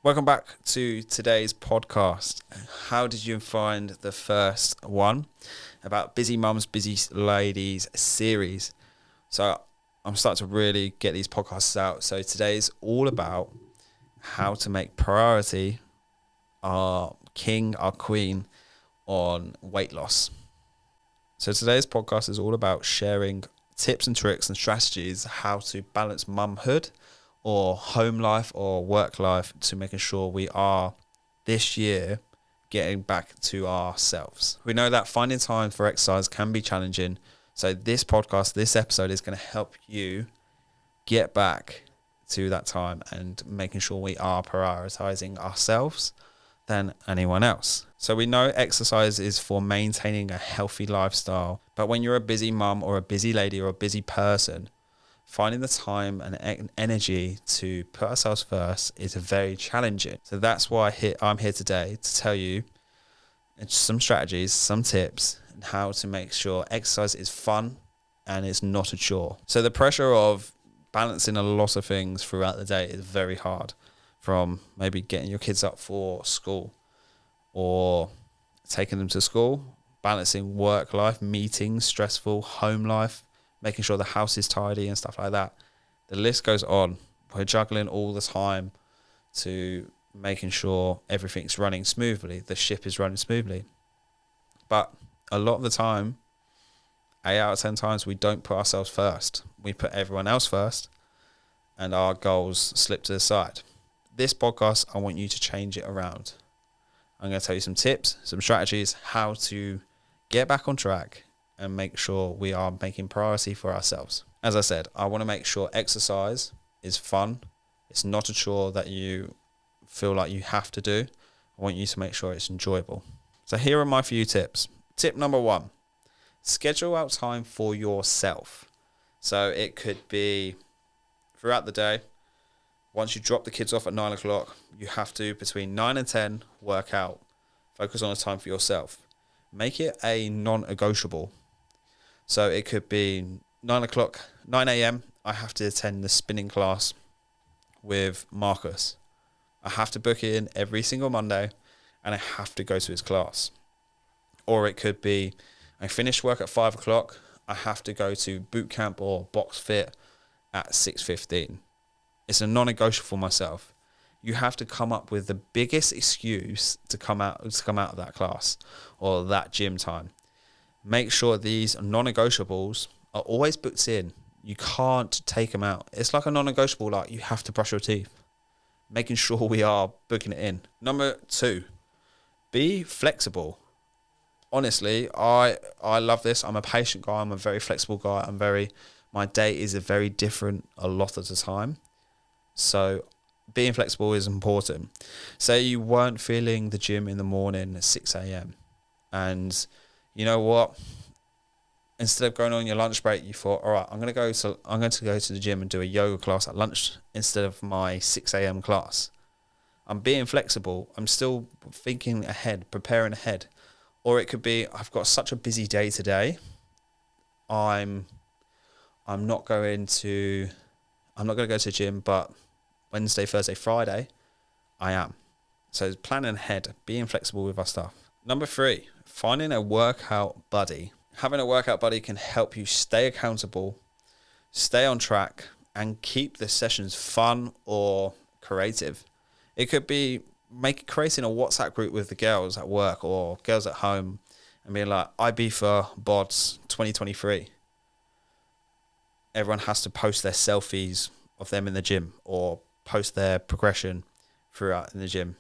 Welcome back to today's podcast. How did you find the first one about Busy Mums, Busy Ladies series? So I'm starting to really get these podcasts out. So today's all about how to make priority our king, our queen on weight loss. So today's podcast is all about sharing tips and tricks and strategies how to balance mumhood or home life or work life to making sure we are this year getting back to ourselves. We know that finding time for exercise can be challenging. So this podcast, this episode is going to help you get back to that time and making sure we are prioritizing ourselves than anyone else. So we know exercise is for maintaining a healthy lifestyle, but when you're a busy mum or a busy lady or a busy person, finding the time and energy to put ourselves first is very challenging. So that's why I'm here today to tell you some strategies, some tips, and how to make sure exercise is fun and it's not a chore. So the pressure of balancing a lot of things throughout the day is very hard, from maybe getting your kids up for school or taking them to school, balancing work life, meetings, stressful home life, making sure the house is tidy and stuff like that. The list goes on. We're juggling all the time to making sure everything's running smoothly, the ship is running smoothly. But a lot of the time, 8 out of 10 times, we don't put ourselves first. We put everyone else first and our goals slip to the side. This podcast, I want you to change it around. I'm going to tell you some tips, some strategies, how to get back on track and make sure we are making priority for ourselves. As I said, I want to make sure exercise is fun. It's not a chore that you feel like you have to do. I want you to make sure it's enjoyable. So here are my few tips. Tip number 1, schedule out time for yourself. So it could be throughout the day. Once you drop the kids off at 9 o'clock, you have to, between 9 and 10, work out. Focus on a time for yourself. Make it a non-negotiable. So it could be 9 a.m. I have to attend the spinning class with Marcus. I have to book it in every single Monday and I have to go to his class. Or it could be I finish work at 5 o'clock. I have to go to boot camp or box fit at 6:15. It's a non-negotiable for myself. You have to come up with the biggest excuse to come out of that class or that gym time. Make sure these non-negotiables are always booked in. You can't take them out. It's like a non-negotiable, like you have to brush your teeth. Making sure we are booking it in. Number 2, be flexible. Honestly, I love this. I'm a patient guy. I'm a very flexible guy. My day is very different a lot of the time. So being flexible is important. Say you weren't feeling the gym in the morning at 6 a.m. and you know what? Instead of going on your lunch break, you thought, all right, I'm going to go to the gym and do a yoga class at lunch instead of my 6 a.m. class. I'm being flexible. I'm still thinking ahead, preparing ahead. Or it could be, I've got such a busy day today. I'm not going to go to the gym, but Wednesday, Thursday, Friday, I am. So planning ahead, being flexible with our stuff. Number 3, finding a workout buddy. Having a workout buddy can help you stay accountable, stay on track, and keep the sessions fun or creative. It could be creating a WhatsApp group with the girls at work or girls at home and being like, IB for BODS 2023. Everyone has to post their selfies of them in the gym or post their progression throughout in the gym.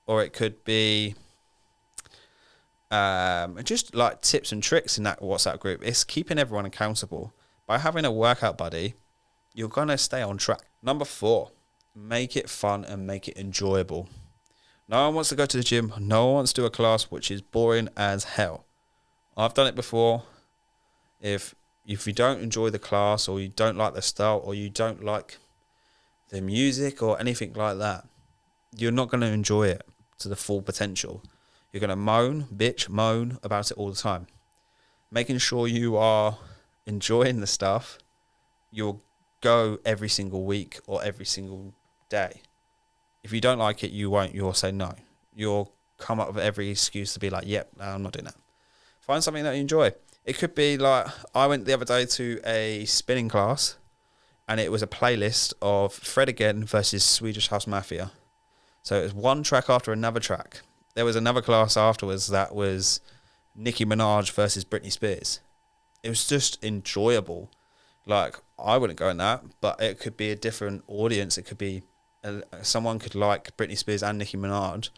Or it could be just like tips and tricks in that WhatsApp group. It's keeping everyone accountable. By having a workout buddy, you're going to stay on track. Number 4, make it fun and make it enjoyable. No one wants to go to the gym. No one wants to do a class which is boring as hell. I've done it before. If you don't enjoy the class or you don't like the style or you don't like the music or anything like that, you're not going to enjoy it to the full potential. You're going to moan about it all the time. Making sure you are enjoying the stuff, you'll go every single week or every single day. If you don't like it, you won't. You'll say no. You'll come up with every excuse to be like, yep, no, I'm not doing that. Find something that you enjoy. It could be like, I went the other day to a spinning class, and it was a playlist of Fred Again versus Swedish House Mafia. So it was one track after another track. There was another class afterwards that was Nicki Minaj versus Britney Spears. It was just enjoyable. Like, I wouldn't go in that, but it could be a different audience. It could be someone could like Britney Spears and Nicki Minaj,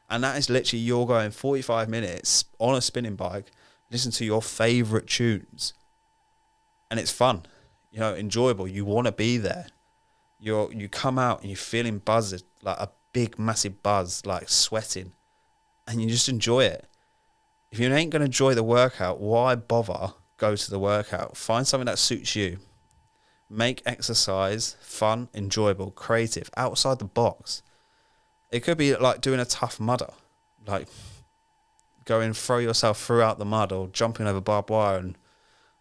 and that is literally you're going 45 minutes on a spinning bike, listen to your favourite tunes, and it's fun, enjoyable. You want to be there. You come out and you're feeling buzzed, like a big massive buzz, like sweating, and you just enjoy it. If you ain't going to enjoy the workout, why bother go to the workout? Find something that suits you. Make exercise fun, enjoyable, creative, outside the box. It could be like doing a tough mudder, like go and throw yourself throughout the mud, or jumping over barbed wire and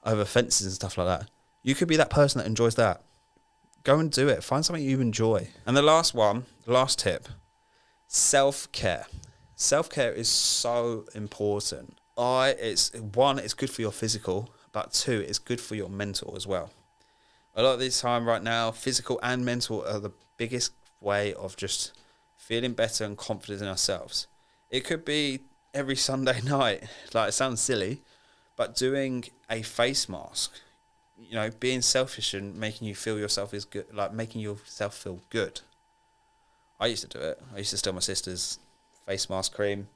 over fences and stuff like that. You could be that person that enjoys that. Go and do it. Find something you enjoy. And the last tip, self-care. Self-care is so important. It's good for your physical, but 2, it's good for your mental as well. A lot of this time right now, physical and mental are the biggest way of just feeling better and confident in ourselves. It could be every Sunday night, like it sounds silly, but doing a face mask, being selfish and making you feel yourself is good, like making yourself feel good. I used to do it. I used to steal my sister's face mask cream,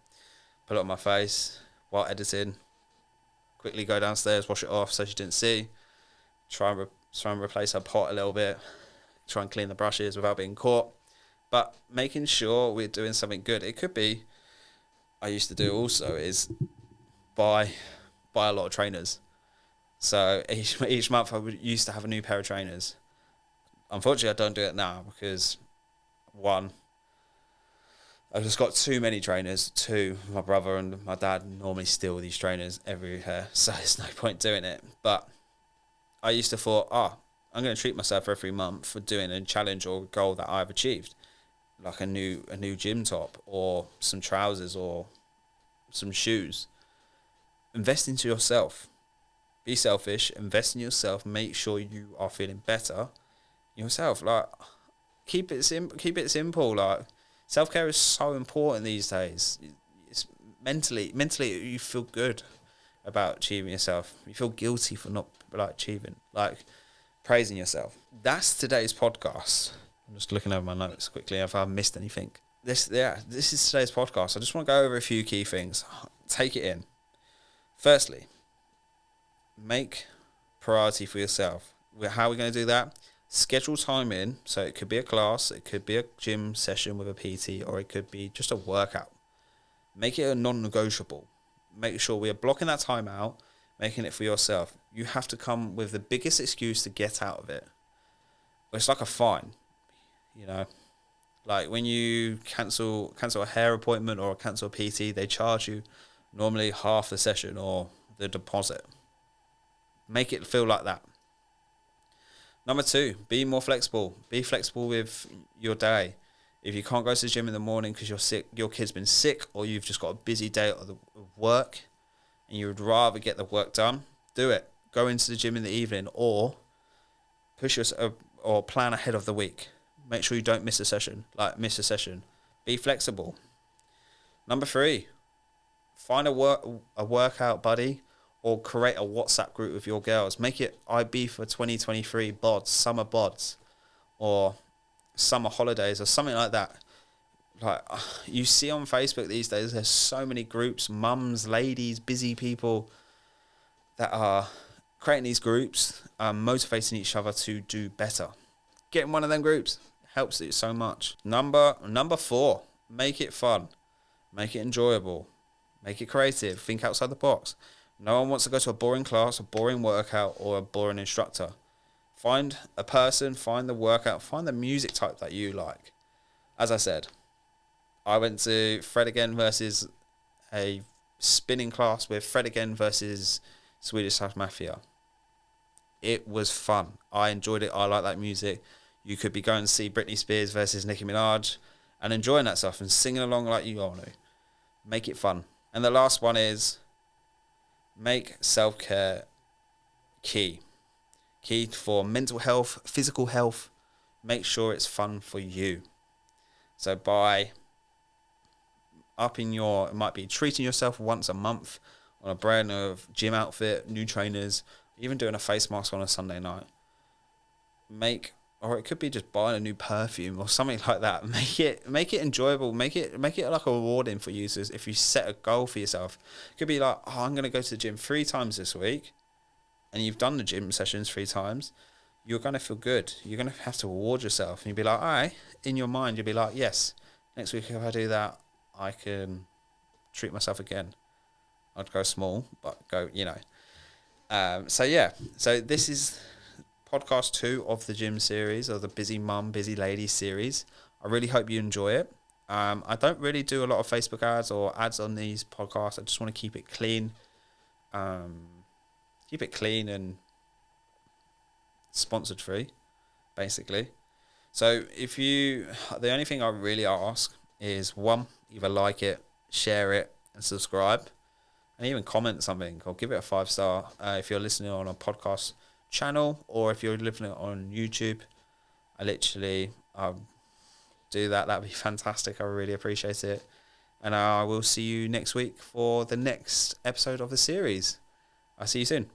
put it on my face while editing, quickly go downstairs, wash it off so she didn't see, try and replace her pot a little bit, try and clean the brushes without being caught, but making sure we're doing something good. It could be, I used to do also, is buy a lot of trainers. So each month I used to have a new pair of trainers. Unfortunately, I don't do it now because, 1, I've just got too many trainers. 2, my brother and my dad normally steal these trainers everywhere, so there's no point doing it. But I used to thought, I'm going to treat myself every month for doing a challenge or goal that I've achieved, like a new gym top or some trousers or some shoes. Invest into yourself. Be selfish. Invest in yourself. Make sure you are feeling better yourself. Like, keep it simple. Like, self-care is so important these days. It's mentally you feel good about achieving yourself. You feel guilty for not achieving, praising yourself. That's today's podcast. I'm just looking over my notes quickly if I've missed anything. This is today's podcast. I just want to go over a few key things. Take it in. Firstly, make priority for yourself. How are we going to do that? Schedule time in. So it could be a class, it could be a gym session with a PT, or it could be just a workout. Make it a non-negotiable. Make sure we are blocking that time out, making it for yourself. You have to come with the biggest excuse to get out of it. It's like a fine, Like when you cancel a hair appointment or cancel a PT, they charge you normally half the session or the deposit. Make it feel like that. Number 2, be more flexible. Be flexible with your day. If you can't go to the gym in the morning because you're sick, your kid's been sick, or you've just got a busy day of work and you would rather get the work done, do it. Go into the gym in the evening, or or plan ahead of the week. Make sure you don't miss a session. Be flexible. Number 3, find a workout buddy, or create a WhatsApp group with your girls. Make it IB for 2023 BODs, summer BODs, or summer holidays, or something like that. Like, you see on Facebook these days, there's so many groups, mums, ladies, busy people that are creating these groups, motivating each other to do better. Get in one of them groups. Helps it so much. Number 4, make it fun. Make it enjoyable. Make it creative. Think outside the box. No one wants to go to a boring class, a boring workout, or a boring instructor. Find a person, find the workout, find the music type that you like. As I said, I went to Fred Again versus a spinning class with Fred Again versus Swedish House Mafia. It was fun. I enjoyed it. I like that music. You could be going to see Britney Spears versus Nicki Minaj, and enjoying that stuff and singing along like you want to. Make it fun. And the last one is make self-care key. Key for mental health, physical health. Make sure it's fun for you. So by it might be treating yourself once a month on a brand new gym outfit, new trainers, even doing a face mask on a Sunday night. Or it could be just buying a new perfume or something like that. Make it enjoyable. Make it like a rewarding for you. So if you set a goal for yourself, it could be like, I'm going to go to the gym 3 times this week, and you've done the gym sessions 3 times. You're going to feel good. You're going to have to reward yourself, and you'll be like, all right. In your mind, you'll be like, yes, next week if I do that, I can treat myself again. I'd go small, but go, So this is podcast 2 of the gym series, or the Busy Mum, Busy Lady series. I really hope you enjoy it. I don't really do a lot of Facebook ads or ads on these podcasts. I just want to keep it clean. Keep it clean and sponsored free, basically. So the only thing I really ask is, 1, either like it, share it, and subscribe, and even comment something or give it a 5-star if you're listening on a podcast channel, or if you're listening on YouTube. I literally do that. That'd be fantastic. I really appreciate it. And I will see you next week for the next episode of the series. I'll see you soon.